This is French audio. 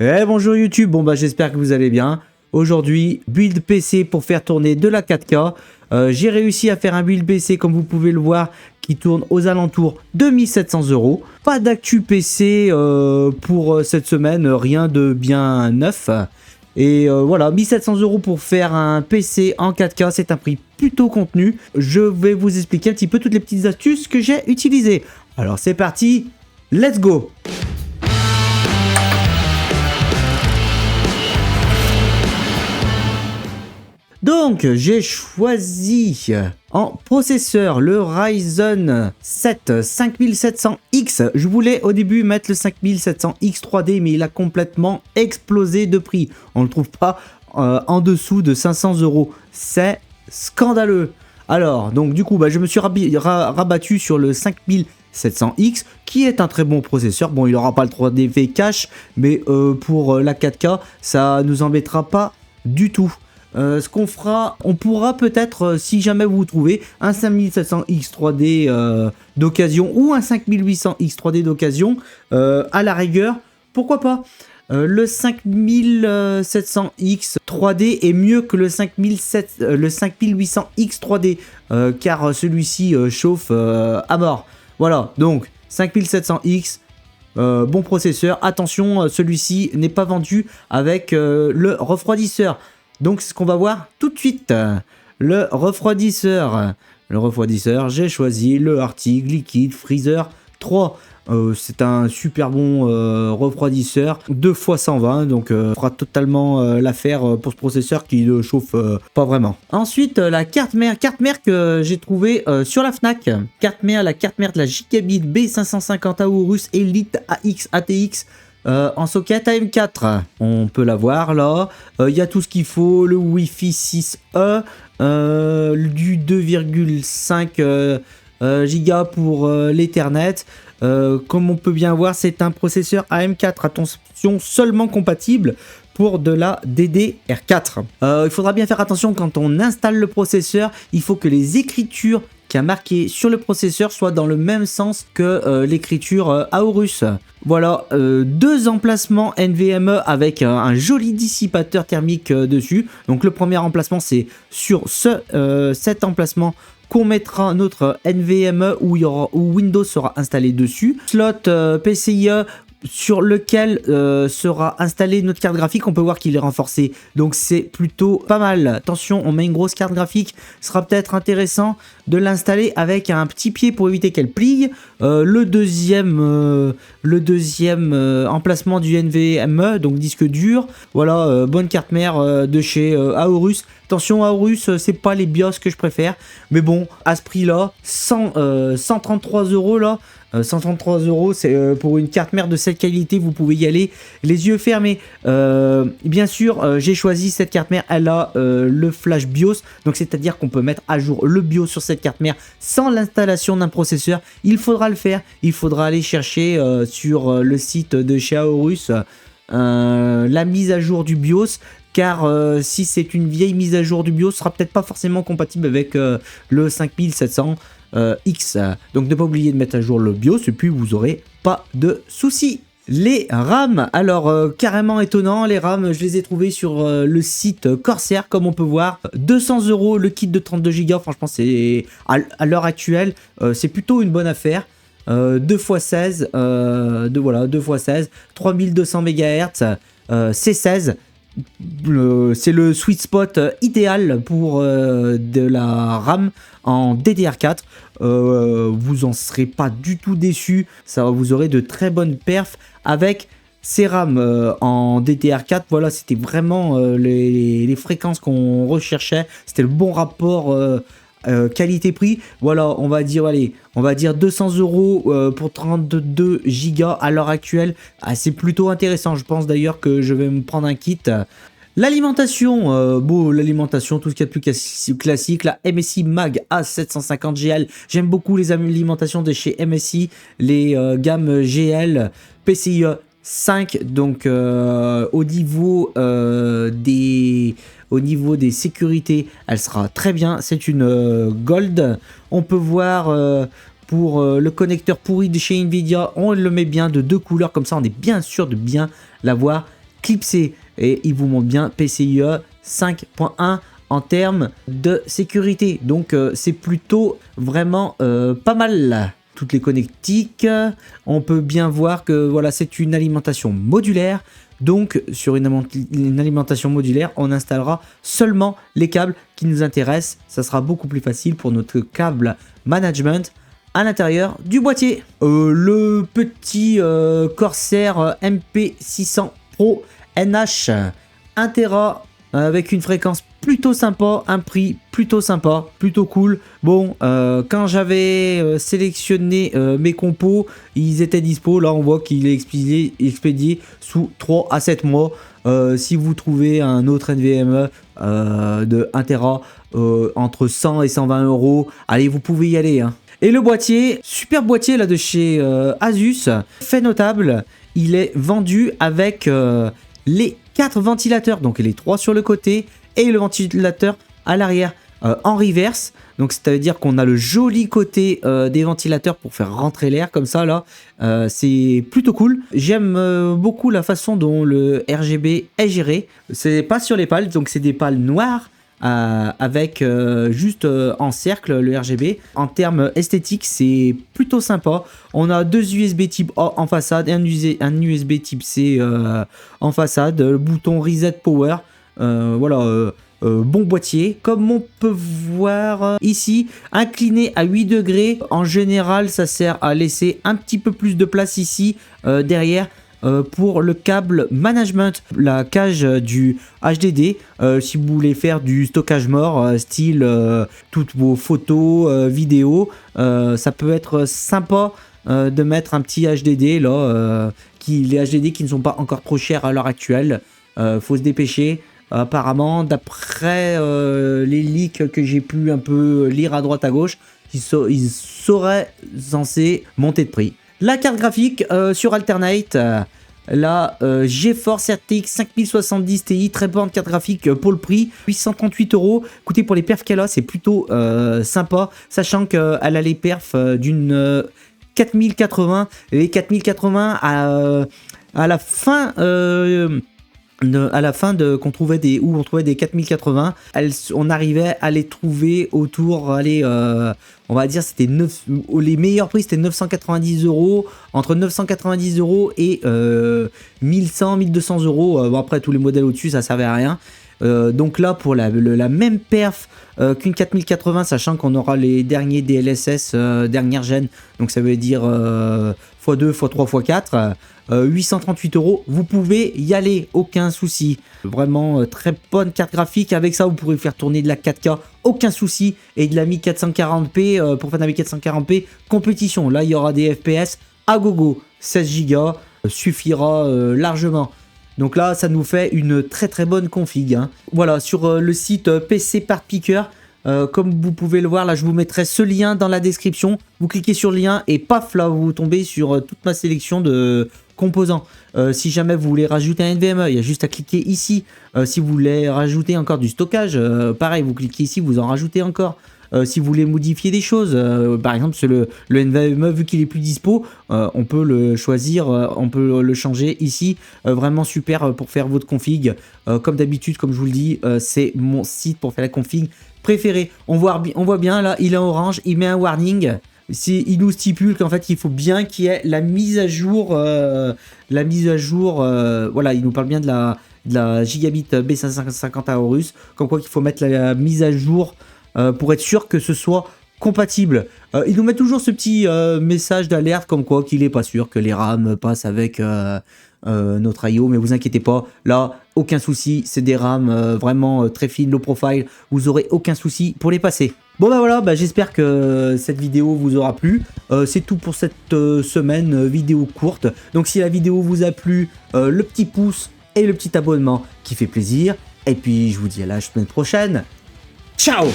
Eh bonjour YouTube, bon bah j'espère que vous allez bien. Aujourd'hui, build PC pour faire tourner de la 4K. J'ai réussi à faire un build PC comme vous pouvez le voir qui tourne aux alentours de 1700 €. Pas d'actu PC pour cette semaine, rien de bien neuf. Et voilà, 1700 € pour faire un PC en 4K, c'est un prix plutôt contenu. Je vais vous expliquer un petit peu toutes les petites astuces que j'ai utilisées. Alors c'est parti, let's go! Donc, j'ai choisi en processeur le Ryzen 7 5700X. Je voulais au début mettre le 5700X 3D, mais il a complètement explosé de prix. On ne le trouve pas en dessous de 500 €. C'est scandaleux. Alors, donc du coup, je me suis rabattu sur le 5700X, qui est un très bon processeur. Bon, il n'aura pas le 3D cache, mais pour la 4K, ça nous embêtera pas du tout. Ce qu'on fera, on pourra peut-être, si jamais vous trouvez un 5700X 3D d'occasion ou un 5800X 3D d'occasion, à la rigueur, pourquoi pas. Le 5700X 3D est mieux que le 5800X 3D, car celui-ci chauffe à mort. Voilà, donc 5700X, bon processeur. Attention, celui-ci n'est pas vendu avec le refroidisseur. Donc c'est ce qu'on va voir tout de suite. Le refroidisseur. J'ai choisi le Arctic Liquid Freezer 3. C'est un super bon refroidisseur, 2x120, donc fera totalement l'affaire pour ce processeur qui ne chauffe pas vraiment. Ensuite, la carte mère que j'ai trouvée sur la Fnac. La carte mère de la Gigabit B550 Aorus Elite AX ATX. En socket AM4, on peut la voir là. Il y a tout ce qu'il faut, le Wi-Fi 6E, du 2,5 Go pour l'Ethernet. Comme on peut bien voir, c'est un processeur AM4. Attention, seulement compatible pour de la DDR4. Il faudra bien faire attention quand on installe le processeur. Il faut que les écritures qui a marqué sur le processeur soit dans le même sens que l'écriture Aorus. Voilà, deux emplacements NVMe avec un joli dissipateur thermique dessus. Donc le premier emplacement, c'est sur cet emplacement qu'on mettra notre NVMe où Windows sera installé dessus. Slot PCIe sur lequel sera installée notre carte graphique. On peut voir qu'il est renforcé, donc c'est plutôt pas mal. Attention, on met une grosse carte graphique, ce sera peut-être intéressant de l'installer avec un petit pied pour éviter qu'elle plie. Le deuxième emplacement du NVMe, donc disque dur. Voilà, bonne carte mère de chez Aorus. Attention, Aorus, c'est pas les BIOS que je préfère, mais bon, à ce prix-là, 133 € là. 133 €, c'est pour une carte mère de cette qualité, vous pouvez y aller les yeux fermés. Bien sûr, j'ai choisi cette carte mère, elle a le flash BIOS, donc c'est-à-dire qu'on peut mettre à jour le BIOS sur cette carte mère sans l'installation d'un processeur. Il faudra le faire, il faudra aller chercher sur le site de chez Aorus la mise à jour du BIOS. Car si c'est une vieille mise à jour du BIOS, ce sera peut-être pas forcément compatible avec le 5700X. Donc ne pas oublier de mettre à jour le BIOS et puis vous aurez pas de soucis. Les RAM, alors carrément étonnant, les RAM je les ai trouvés sur le site Corsair, comme on peut voir. 200 € le kit de 32 Go, franchement c'est à l'heure actuelle c'est plutôt une bonne affaire. 2x16, 2x16, 3200 MHz, C16. C'est le sweet spot idéal pour de la RAM en DDR4. Vous en serez pas du tout déçu. Vous aurez de très bonnes perfs avec ces RAM en DDR4. Voilà, c'était vraiment les fréquences qu'on recherchait. C'était le bon rapport qualité-prix. Voilà, on va dire 200 € pour 32 Go à l'heure actuelle. C'est plutôt intéressant. Je pense d'ailleurs que je vais me prendre un kit. L'alimentation, l'alimentation, tout ce qu'il y a de plus classique, la MSI Mag A750 GL. J'aime beaucoup les alimentations de chez MSI, les gammes GL, PCIe 5, donc au niveau des sécurités, elle sera très bien. C'est une Gold. On peut voir pour le connecteur pourri de chez Nvidia, on le met bien de deux couleurs, comme ça on est bien sûr de bien l'avoir clipsé. Et il vous montre bien PCIe 5.1 en termes de sécurité. Donc c'est plutôt vraiment pas mal. Toutes les connectiques, on peut bien voir que voilà, c'est une alimentation modulaire. Donc sur une alimentation modulaire, on installera seulement les câbles qui nous intéressent. Ça sera beaucoup plus facile pour notre câble management à l'intérieur du boîtier. Le petit Corsair MP600 Pro NH 1 Tera avec une fréquence plutôt sympa, un prix plutôt sympa, plutôt cool. Bon, quand j'avais sélectionné mes compos, ils étaient dispo. Là, on voit qu'il est expédié sous 3 à 7 mois. Si vous trouvez un autre NVMe de 1 Tera entre 100 et 120 euros, allez, vous pouvez y aller. Hein. Et le boîtier, super boîtier là de chez Asus, fait notable, il est vendu avec les 4 ventilateurs, donc les 3 sur le côté et le ventilateur à l'arrière en reverse. Donc ça veut dire qu'on a le joli côté des ventilateurs pour faire rentrer l'air comme ça là. C'est plutôt cool. J'aime beaucoup la façon dont le RGB est géré. C'est pas sur les pales, donc c'est des pales noires avec juste en cercle le RGB. En termes esthétiques, c'est plutôt sympa. On a 2 USB type A en façade et un USB type C en façade. Le bouton Reset Power. Voilà, bon boîtier. Comme on peut voir ici, incliné à 8 degrés. En général, ça sert à laisser un petit peu plus de place ici, derrière. Pour le câble management, la cage du HDD, si vous voulez faire du stockage mort, style toutes vos photos, vidéos, ça peut être sympa de mettre un petit HDD là, les HDD qui ne sont pas encore trop chers à l'heure actuelle. Faut se dépêcher. Apparemment, d'après les leaks que j'ai pu un peu lire à droite à gauche, ils seraient censés monter de prix. La carte graphique sur Alternate, la GeForce RTX 5070 Ti, très bonne carte graphique pour le prix, 838 €. Écoutez, pour les perfs qu'elle a, c'est plutôt sympa, sachant qu'elle a les perfs d'une 4080. Les 4080 à la fin... qu'on trouvait où on trouvait des 4080, on arrivait à les trouver autour, allez, on va dire c'était les meilleurs prix c'était 990 €, entre 990 € et 1100 1200 €. Bon, après tous les modèles au-dessus ça servait à rien. Donc là pour la même perf qu'une 4080, sachant qu'on aura les derniers DLSS dernière gêne, donc ça veut dire x2, x3, x4, 838 €, vous pouvez y aller, aucun souci. Vraiment très bonne carte graphique, avec ça vous pourrez faire tourner de la 4K, aucun souci, et de la 1440p pour faire de la 1440p compétition. Là il y aura des FPS à gogo, 16 Go suffira largement. Donc là, ça nous fait une très très bonne config. Hein. Voilà, sur le site PC Part Picker, comme vous pouvez le voir, là je vous mettrai ce lien dans la description. Vous cliquez sur le lien et paf, là vous tombez sur toute ma sélection de composants. Si jamais vous voulez rajouter un NVMe, il y a juste à cliquer ici. Si vous voulez rajouter encore du stockage, pareil, vous cliquez ici, vous en rajoutez encore. Si vous voulez modifier des choses, par exemple le NVMe, vu qu'il est plus dispo, on peut le choisir, on peut le changer ici. Vraiment super pour faire votre config. Comme d'habitude, comme je vous le dis, c'est mon site pour faire la config préférée. On voit bien là, il est en orange, il met un warning. Il nous stipule qu'en fait il faut bien qu'il y ait la mise à jour, voilà, il nous parle bien de la Gigabit B550 Aorus, comme quoi qu'il faut mettre la mise à jour pour être sûr que ce soit compatible. Il nous met toujours ce petit message d'alerte comme quoi qu'il n'est pas sûr que les RAM passent avec notre I/O, mais vous inquiétez pas, là aucun souci, c'est des RAM vraiment très fines, low profile, vous aurez aucun souci pour les passer. Bon bah voilà, j'espère que cette vidéo vous aura plu. C'est tout pour cette semaine, vidéo courte. Donc si la vidéo vous a plu, le petit pouce et le petit abonnement qui fait plaisir. Et puis je vous dis à la semaine prochaine. Ciao!